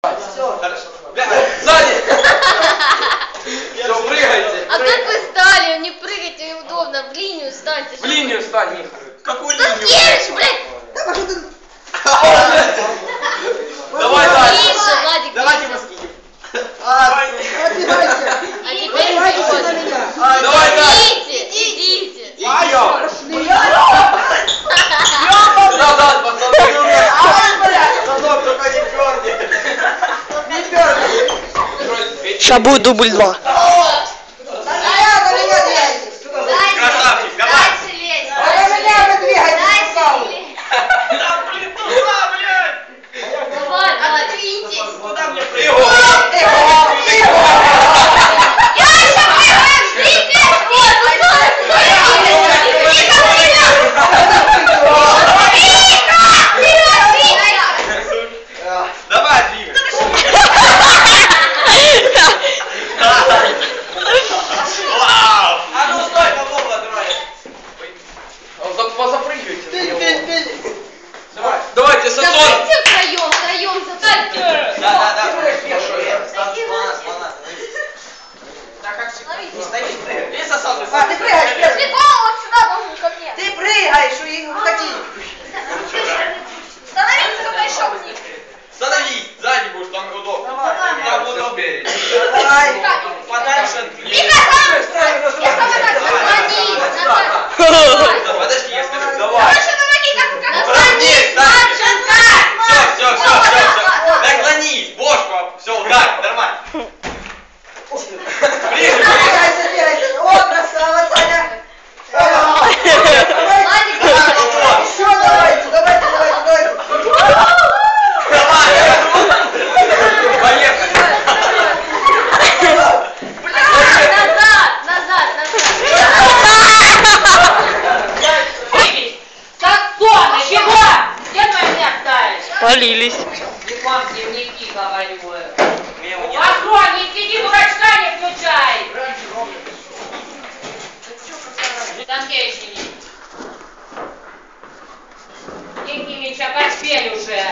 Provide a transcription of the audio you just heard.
Все. Сзади! Все, прыгайте. А как вы стали? Не прыгайте, неудобно. В линию станьте. В линию стань, Миха. Какую линию? Таскевич, блядь! Давай, Владик. Ближе, Владик, Давайте ближе. мозги. А теперь переходим. Давай, Владик. Идите. Идем. Да, пацаны. Сынок, только не перни. Сейчас будет дубль 2. Красавчик, давай. Дальше лезь. Да, блин, туда, блядь. Давай, двиньтесь. Куда мне Давай, двигай. Вау! А ну стой, попробуй открой. Позапрыгивайте. Давайте, Сасон. Давайте втроем, задайте. Да. Слона. Так как всегда. Не стоишь, прыгай. Видишь, Сасон? А, ты прыгаешь, Ты голову сюда должен ко мне. ты прыгаешь, и уходи. Становись, кто пришел к ним. Становись, сзади будешь, там удобно. Давай. Там буду спереди. Давай. Подальше от меня. Я сама так наклонись, назад. Подожди, я скажу, давай. Короче, помоги, как Наклонись, Сашенька. Все. Наклонись, бошку, все, удар, нормально. Ближе. Бегайся. О, красава, Саня. Владик, Еще давайте. Поехали. назад. Как тонны, чего? Где твоя ставишь? Полились. И вам дневники говорю. Открой, не сиди, дурачка не включай. Танкевич, Евгеньевича, поспели уже.